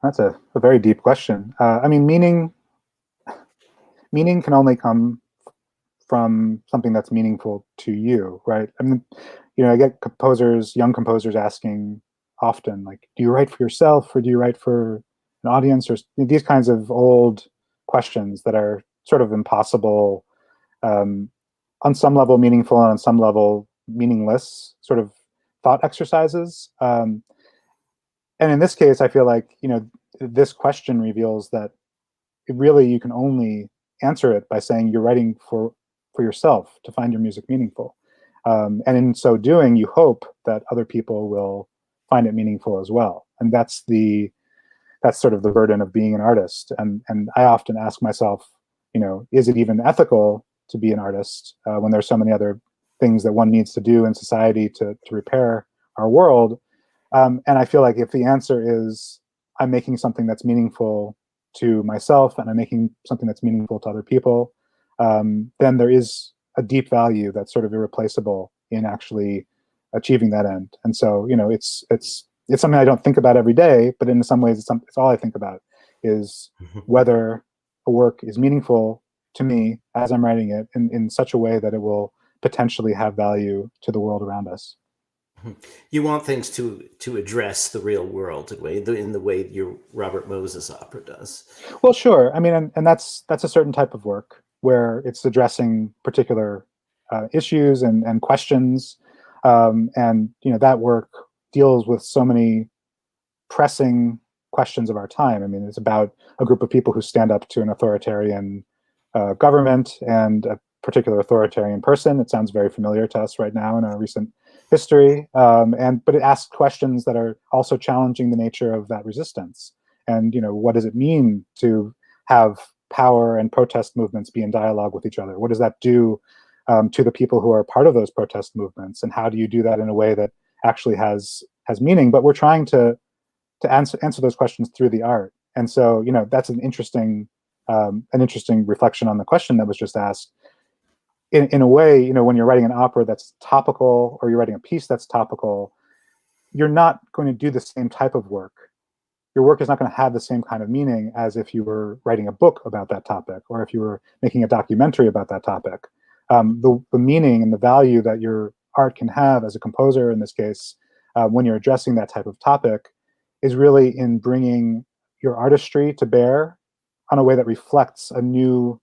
That's a very deep question. I mean, meaning can only come from something that's meaningful to you, right? I mean, I get young composers asking often, like, do you write for yourself or do you write for an audience, or these kinds of old questions that are sort of impossible on some level meaningful and on some level meaningless sort of thought exercises. And in this case, I feel like, this question reveals that really you can only answer it by saying you're writing for yourself to find your music meaningful. And in so doing, you hope that other people will find it meaningful as well. And that's sort of the burden of being an artist. And I often ask myself, is it even ethical to be an artist when there's so many other things that one needs to do in society to repair our world? And I feel like if the answer is I'm making something that's meaningful to myself and I'm making something that's meaningful to other people, then there is a deep value that's sort of irreplaceable in actually achieving that end. And so, it's something I don't think about every day, but in some ways it's all I think about is whether a work is meaningful to me as I'm writing it in such a way that it will potentially have value to the world around us. You want things to address the real world in the way your Robert Moses opera does. Well, sure. I mean, and that's a certain type of work where it's addressing particular issues and questions, and that work deals with so many pressing questions of our time. I mean, it's about a group of people who stand up to an authoritarian government and a particular authoritarian person. It sounds very familiar to us right now in our recent history, but it asks questions that are also challenging the nature of that resistance. And what does it mean to have power and protest movements be in dialogue with each other? What does that do to the people who are part of those protest movements? And how do you do that in a way that actually has meaning? But we're trying to answer those questions through the art. And so that's an interesting reflection on the question that was just asked. In a way, when you're writing an opera that's topical or you're writing a piece that's topical, you're not going to do the same type of work. Your work is not going to have the same kind of meaning as if you were writing a book about that topic or if you were making a documentary about that topic. The meaning and the value that your art can have as a composer, in this case, when you're addressing that type of topic, is really in bringing your artistry to bear on a way that reflects a new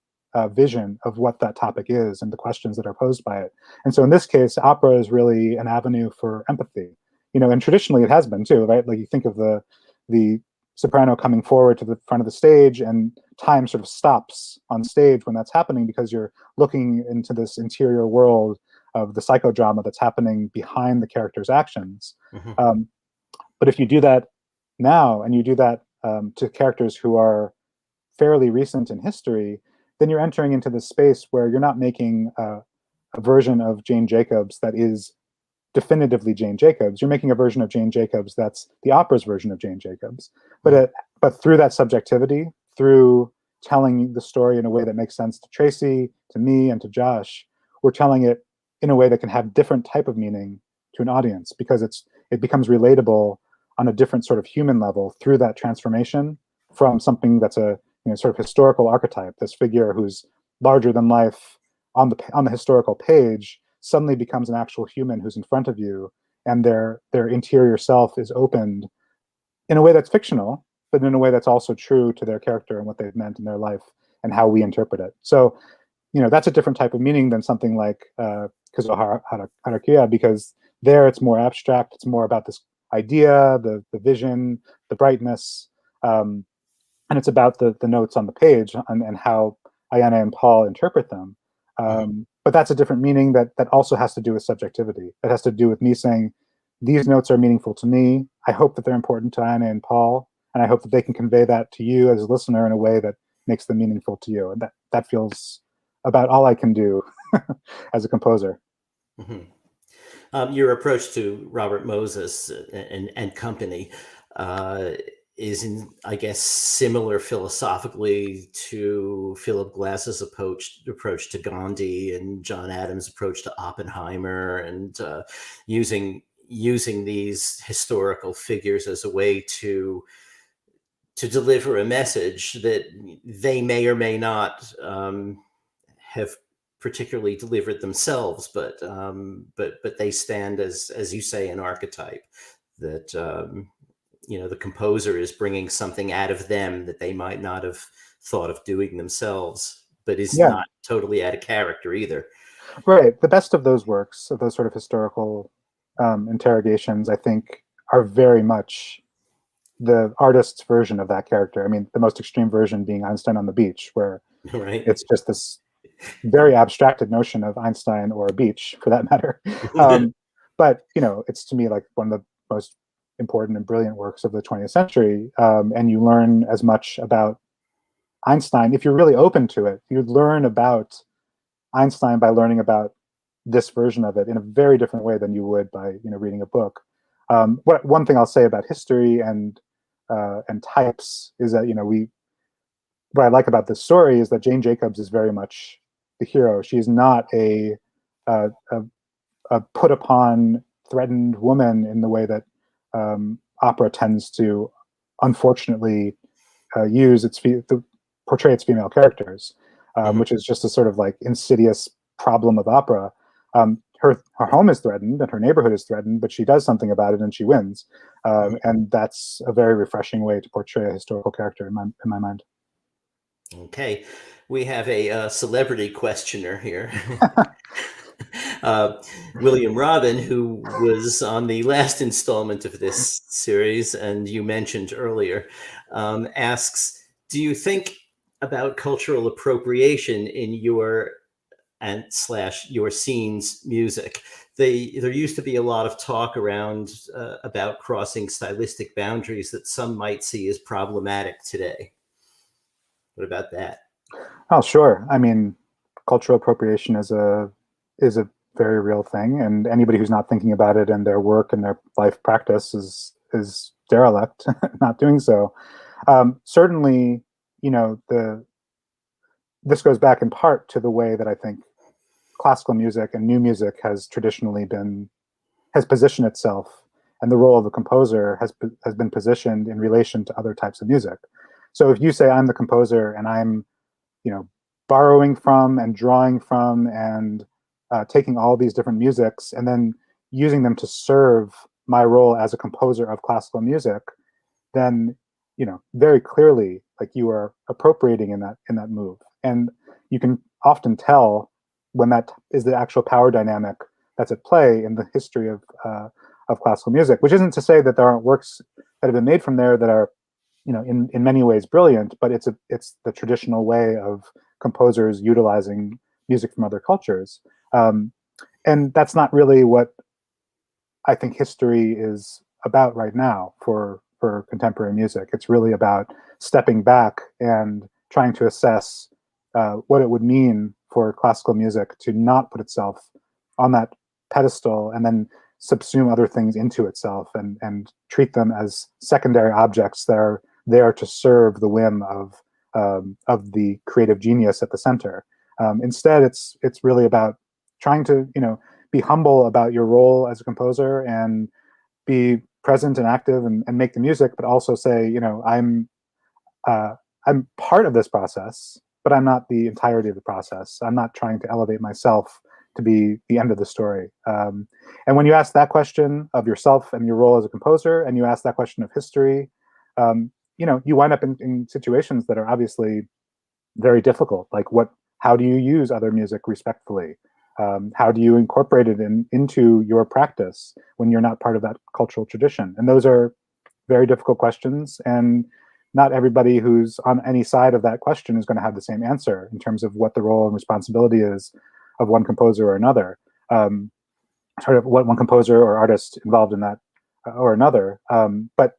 vision of what that topic is and the questions that are posed by it. And so in this case, opera is really an avenue for empathy. And traditionally it has been too, right? Like you think of the soprano coming forward to the front of the stage and time sort of stops on stage when that's happening because you're looking into this interior world of the psychodrama that's happening behind the character's actions. But if you do that now and you do that to characters who are fairly recent in history, then you're entering into this space where you're not making a version of Jane Jacobs that is definitively Jane Jacobs. You're making a version of Jane Jacobs that's the opera's version of Jane Jacobs. But through that subjectivity, through telling the story in a way that makes sense to Tracy, to me, and to Josh, we're telling it in a way that can have different type of meaning to an audience because it becomes relatable on a different sort of human level through that transformation from something that's a sort of historical archetype, this figure who's larger than life on the historical page, suddenly becomes an actual human who's in front of you, and their interior self is opened in a way that's fictional, but in a way that's also true to their character and what they've meant in their life and how we interpret it. So, that's a different type of meaning than something like Kazuo Harakiya, because there it's more abstract. It's more about this idea, the vision, the brightness, and it's about the notes on the page and how Ayana and Paul interpret them. But that's a different meaning that also has to do with subjectivity. It has to do with me saying, these notes are meaningful to me. I hope that they're important to Ayana and Paul, and I hope that they can convey that to you as a listener in a way that makes them meaningful to you. And that feels about all I can do as a composer. Your approach to Robert Moses and company is, I guess, similar philosophically to Philip Glass's approach to Gandhi and John Adams' approach to Oppenheimer, and using these historical figures as a way to deliver a message that they may or may not have particularly delivered themselves, but they stand as you say, an archetype that the composer is bringing something out of them that they might not have thought of doing themselves, but is Yeah. not totally out of character either. Right. The best of those works, of those sort of historical interrogations, I think, are very much the artist's version of that character. I mean, the most extreme version being Einstein on the beach, where Right. it's just this very abstracted notion of Einstein or a beach, for that matter. But it's to me like one of the most important and brilliant works of the 20th century. And you learn as much about Einstein if you're really open to it. You'd learn about Einstein by learning about this version of it in a very different way than you would by reading a book. One thing I'll say about history and types is that what I like about this story is that Jane Jacobs is very much the hero. She is not a put upon, threatened woman in the way that opera tends to, unfortunately, portray its female characters, which is just a sort of like insidious problem of opera. Her home is threatened and her neighborhood is threatened, but she does something about it and she wins. And that's a very refreshing way to portray a historical character in my mind. Okay, we have a celebrity questioner here. William Robin, who was on the last installment of this series, and you mentioned earlier, asks, do you think about cultural appropriation in your scene's music? There used to be a lot of talk around about crossing stylistic boundaries that some might see as problematic today. What about that? Oh, sure. I mean, cultural appropriation is a very real thing, and anybody who's not thinking about it in their work and their life practice is derelict, not doing so. Certainly, this goes back in part to the way that I think classical music and new music has positioned itself, and the role of the composer has been positioned in relation to other types of music. So if you say I'm the composer and I'm, borrowing from and drawing from and taking all these different musics and then using them to serve my role as a composer of classical music, then very clearly, like, you are appropriating in that move, and you can often tell when that is the actual power dynamic that's at play in the history of classical music. Which isn't to say that there aren't works that have been made from there that are, in many ways brilliant, but it's the traditional way of composers utilizing music from other cultures, and that's not really what I think history is about right now for contemporary music. It's really about stepping back and trying to assess what it would mean for classical music to not put itself on that pedestal and then subsume other things into itself and treat them as secondary objects that are there to serve the whim of the creative genius at the center. Instead, it's really about trying to be humble about your role as a composer and be present and active and make the music, but also say, I'm part of this process, but I'm not the entirety of the process. I'm not trying to elevate myself to be the end of the story. And when you ask that question of yourself and your role as a composer, and you ask that question of history, you wind up in situations that are obviously very difficult. Like, how do you use other music respectfully? How do you incorporate it into your practice when you're not part of that cultural tradition? And those are very difficult questions, and not everybody who's on any side of that question is going to have the same answer in terms of what the role and responsibility is of one composer or another, sort of what one composer or artist involved in that or another. But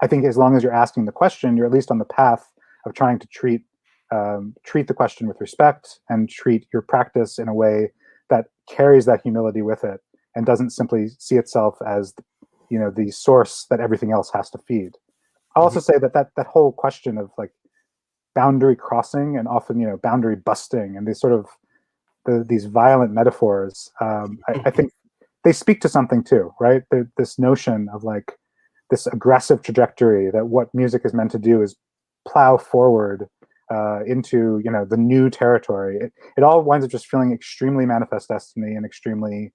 I think as long as you're asking the question, you're at least on the path of trying to treat the question with respect and treat your practice in a way that carries that humility with it and doesn't simply see itself as the source that everything else has to feed. I'll also say that whole question of like boundary crossing and often boundary busting and these sort of these violent metaphors, I think they speak to something too, right? This notion of like this aggressive trajectory that what music is meant to do is plow forward into the new territory. It all winds up just feeling extremely manifest destiny and extremely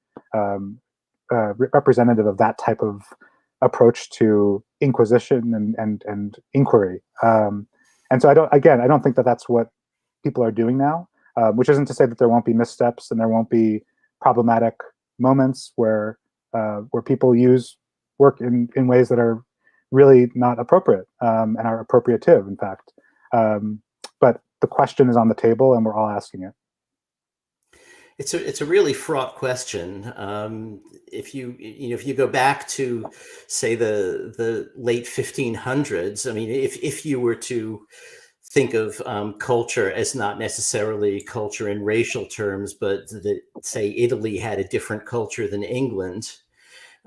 representative of that type of approach to inquisition and inquiry. And so I don't think that that's what people are doing now, which isn't to say that there won't be missteps and there won't be problematic moments where people use work in ways that are really not appropriate, and are appropriative, in fact. But the question is on the table, and we're all asking it. It's a really fraught question. If you go back to, say, the late 1500s, I mean, if you were to think of culture as not necessarily culture in racial terms, but that, say, Italy had a different culture than England,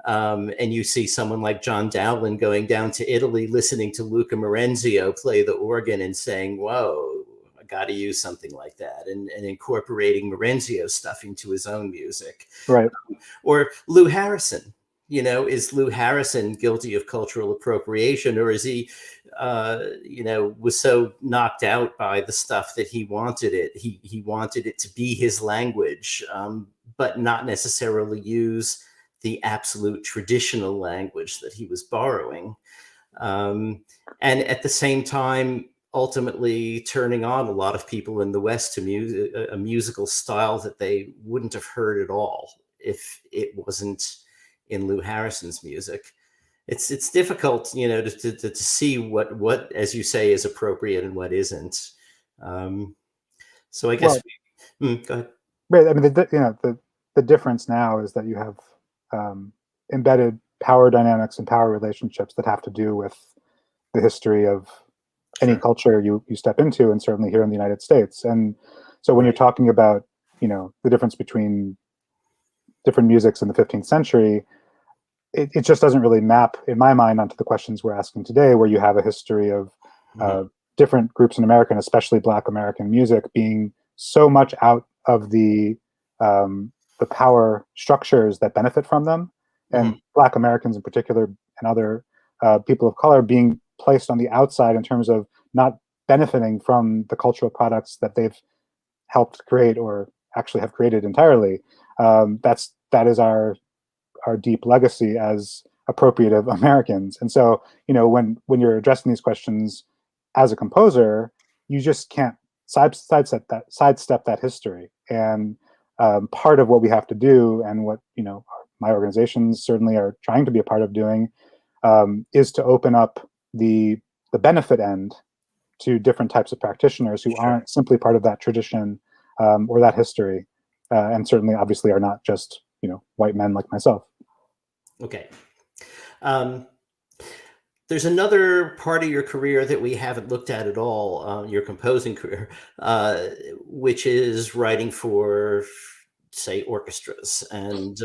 and you see someone like John Dowland going down to Italy, listening to Luca Marenzio play the organ and saying, whoa, I got to use something like that, and incorporating Marenzio's stuff into his own music. Right. Or Lou Harrison, is Lou Harrison guilty of cultural appropriation, or is he, was so knocked out by the stuff that he wanted it to be his language, but not necessarily use the absolute traditional language that he was borrowing. And at the same time, ultimately turning on a lot of people in the West to a musical style that they wouldn't have heard at all if it wasn't in Lou Harrison's music. It's difficult, to see what, as you say, is appropriate and what isn't. So I guess, go ahead. Right. I mean, the difference now is that you have embedded power dynamics and power relationships that have to do with the history of any culture you step into, and certainly here in the United States. And so when you're talking about, the difference between different musics in the 15th century, it just doesn't really map, in my mind, onto the questions we're asking today, where you have a history of different groups in America, and especially Black American music, being so much out of the power structures that benefit from them, and Black Americans in particular, and other people of color, being placed on the outside in terms of not benefiting from the cultural products that they've helped create or actually have created entirely. That is our deep legacy as appropriative Americans. And so, when you're addressing these questions as a composer, you just can't sidestep that history. And part of what we have to do, and what my organizations certainly are trying to be a part of doing, is to open up the benefit end to different types of practitioners who aren't simply part of that tradition or that history, and certainly, obviously, are not just white men like myself. Okay. There's another part of your career that we haven't looked at all, your composing career, which is writing for, say, orchestras. And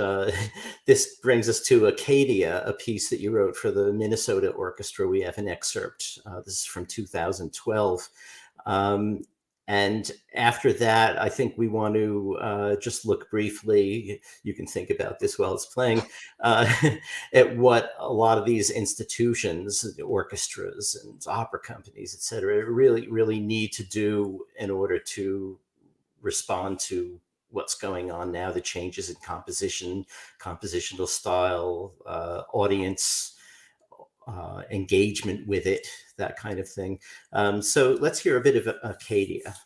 this brings us to Acadia, a piece that you wrote for the Minnesota Orchestra. We have an excerpt. This is from 2012. And after that, I think we want to just look briefly, you can think about this while it's playing, at what a lot of these institutions, the orchestras and opera companies, et cetera, really, really need to do in order to respond to what's going on now, the changes in composition, compositional style, audience engagement with it, that kind of thing. So let's hear a bit of Acadia.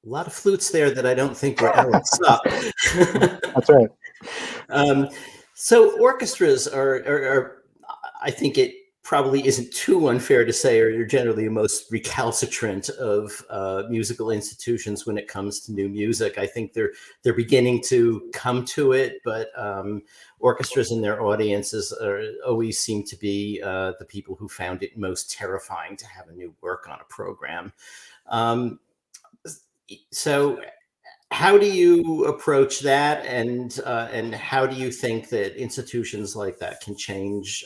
A lot of flutes there that I don't think were Ellen's up. That's right. So orchestras are, I think it probably isn't too unfair to say, are generally the most recalcitrant of musical institutions when it comes to new music. I think they're beginning to come to it, but orchestras and their audiences always seem to be the people who found it most terrifying to have a new work on a program. So how do you approach that, and how do you think that institutions like that can change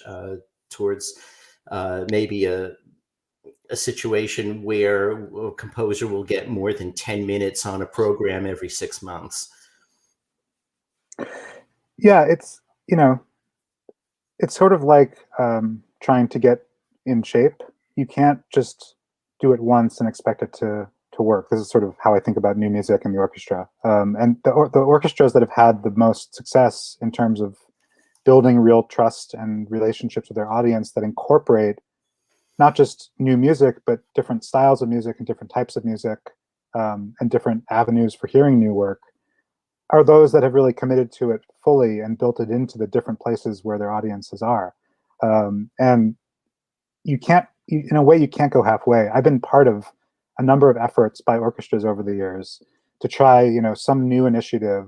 towards maybe a situation where a composer will get more than 10 minutes on a program every 6 months? Yeah, it's, you know, it's sort of like trying to get in shape. You can't just do it once and expect it to work. This is sort of how I think about new music and the orchestra. And the orchestras that have had the most success in terms of building real trust and relationships with their audience that incorporate not just new music, but different styles of music and different types of music, and different avenues for hearing new work, are those that have really committed to it fully and built it into the different places where their audiences are. And you can't, in a way, you can't go halfway. I've been part of a number of efforts by orchestras over the years to try, you know, some new initiative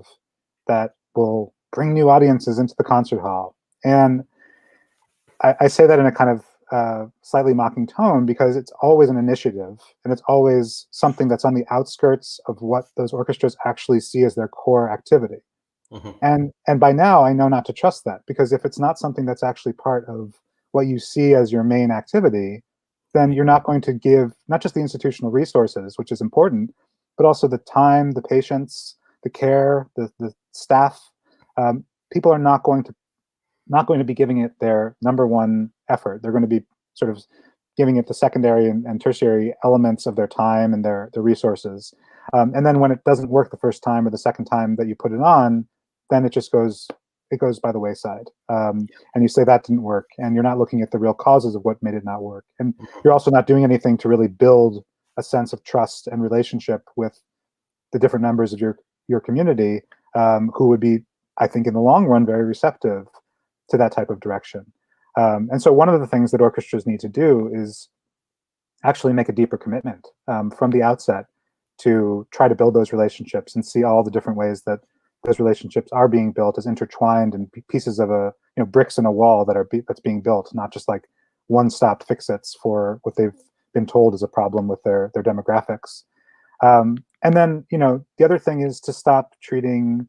that will bring new audiences into the concert hall. And I say that in a kind of slightly mocking tone, because it's always an initiative, and it's always something that's on the outskirts of what those orchestras actually see as their core activity. Mm-hmm. And by now I know not to trust that, because if it's not something that's actually part of what you see as your main activity, then you're not going to give not just the institutional resources, which is important, but also the time, the patience, the care, the staff. People are not going to be giving it their number one effort. They're going to be sort of giving it the secondary and tertiary elements of their time and their resources. And then when it doesn't work the first time or the second time that you put it on, then it just goes by the wayside. And you say that didn't work, and you're not looking at the real causes of what made it not work. And you're also not doing anything to really build a sense of trust and relationship with the different members of your community, who would be, I think, in the long run, very receptive to that type of direction. And so one of the things that orchestras need to do is actually make a deeper commitment from the outset to try to build those relationships and see all the different ways that those relationships are being built as intertwined and pieces of bricks in a wall that's being built, not just like one-stop fix-its for what they've been told is a problem with their demographics. And then, the other thing is to stop treating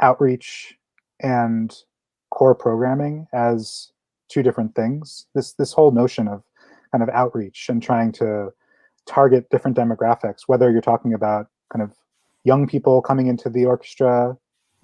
outreach and core programming as two different things. This whole notion of kind of outreach and trying to target different demographics, whether you're talking about kind of young people coming into the orchestra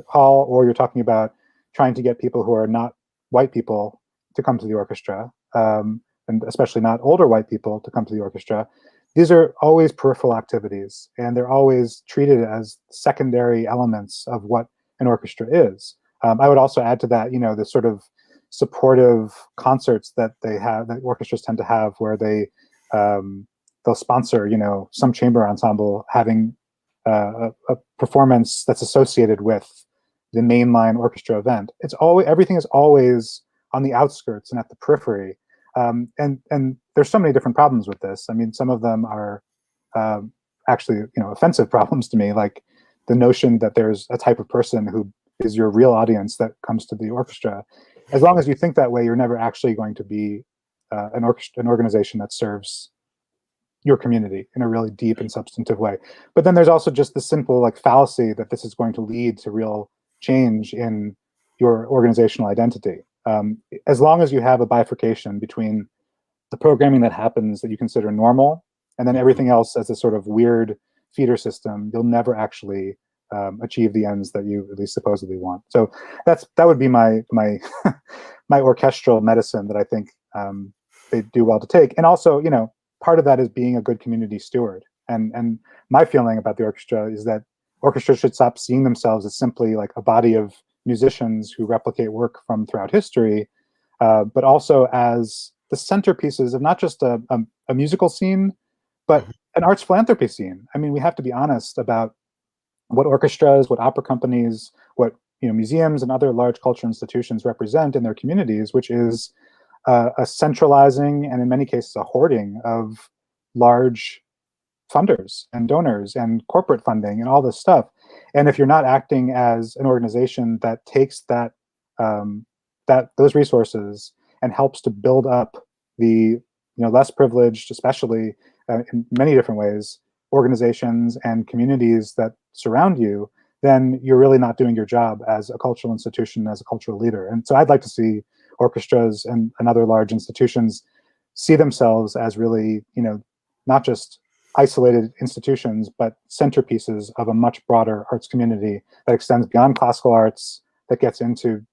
hall, or you're talking about trying to get people who are not white people to come to the orchestra, and especially not older white people to come to the orchestra. These are always peripheral activities, and they're always treated as secondary elements of what an orchestra is. I would also add to that, the sort of supportive concerts that orchestras tend to have, where they'll sponsor, some chamber ensemble having a performance that's associated with the mainline orchestra event. Everything is always on the outskirts and at the periphery. And there's so many different problems with this. I mean, some of them are actually, offensive problems to me, like the notion that there's a type of person who is your real audience that comes to the orchestra. As long as you think that way, you're never actually going to be an organization that serves your community in a really deep and substantive way. But then there's also just the simple fallacy that this is going to lead to real change in your organizational identity. As long as you have a bifurcation between the programming that happens that you consider normal, and then everything else as a sort of weird feeder system, you'll never actually achieve the ends that you at least supposedly want. So that would be my my orchestral medicine that I think they do well to take. And also, part of that is being a good community steward. And my feeling about the orchestra is that orchestras should stop seeing themselves as simply like a body of musicians who replicate work from throughout history, but also as the centerpieces of not just a musical scene, but an arts philanthropy scene. I mean, we have to be honest about what orchestras, what opera companies, what museums and other large cultural institutions represent in their communities, which is a centralizing and in many cases a hoarding of large funders and donors and corporate funding and all this stuff. And if you're not acting as an organization that takes those resources and helps to build up the less privileged, especially in many different ways, organizations and communities that surround you, then you're really not doing your job as a cultural institution, as a cultural leader. And so I'd like to see orchestras and other large institutions see themselves as really, not just isolated institutions, but centerpieces of a much broader arts community that extends beyond classical arts, that gets into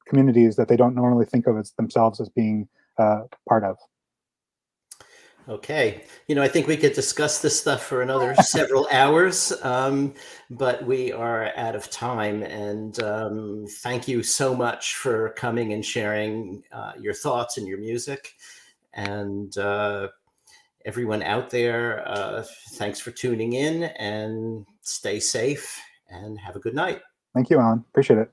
communities that they don't normally think of as themselves as being part of. Okay. I think we could discuss this stuff for another several hours, but we are out of time. And thank you so much for coming and sharing your thoughts and your music. And everyone out there, thanks for tuning in, and stay safe and have a good night. Thank you, Allan. Appreciate it.